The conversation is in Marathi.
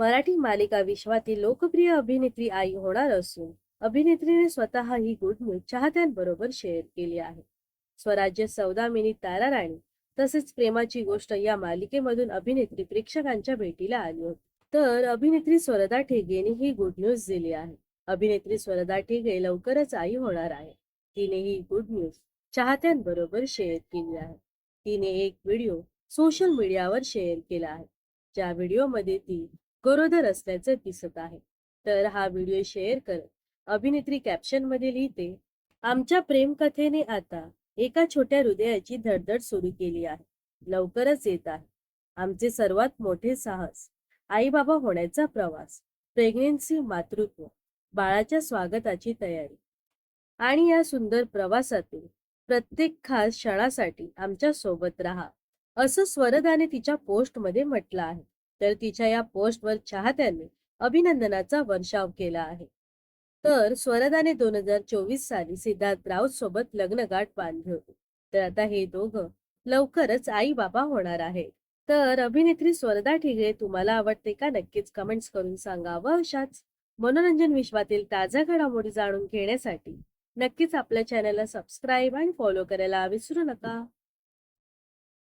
मराठी मालिका विश्वातील लोकप्रिय अभिनेत्री आई होणार असून अभिनेत्रीने स्वतः ही गुड न्यूज चाहत्यांबरोबर शेअर केली आहे. स्वराज्य सौदामिनी तारा राणी तसेच प्रेमाची गोष्ट या मालिकेमधून अभिनेत्री प्रेक्षकांच्या भेटीला आली होती. तर अभिनेत्री स्वरदा ठेगेने ही गुड न्यूज दिली आहे. अभिनेत्री स्वरदा ठेगे लवकरच आई होणार आहे. तिने ही गुड न्यूज चाहत्यांबरोबर शेअर केली आहे. तिने एक व्हिडिओ सोशल मीडियावर शेअर केला आहे. ज्या व्हिडिओमध्ये ती गरोदर असल्याचं दिसत आहे. तर हा व्हिडिओ शेअर करत अभिनेत्री कॅप्शन मध्ये लिहिते, आमच्या प्रेम कथेने आता एका छोट्या हृदयाची धडधड सुरू केली आहे. लवकरच येत आहे आमचे सर्वात मोठे साहस, आई बाबा होण्याचा प्रवास, प्रेग्नेन्सी, मातृत्व, बाळाच्या स्वागताची तयारी आणि या सुंदर प्रवासातील प्रत्येक खास क्षणासाठी आमच्या सोबत राहा, असं स्वरदाने तिच्या पोस्टमध्ये म्हटलं आहे. तर तिच्या या पोस्टवर चाहत्यांनी अभिनंदनाचा वर्षाव केला आहे. तर स्वरदाने 2024 साली सिद्धार्थ राऊत सोबत लग्नगाठ बांधले होते. तर आता हे दोघं लवकरच आई बाबा होणार आहे. तर अभिनेत्री स्वरदा ठिगळे तुम्हाला आवडते का? नक्कीच कमेंट्स करून सांगा. व अशाच मनोरंजन विश्वातील ताज्या घडामोडी जाणून घेण्यासाठी नक्कीच आपल्या चॅनलला सबस्क्राईब आणि फॉलो करायला विसरू नका.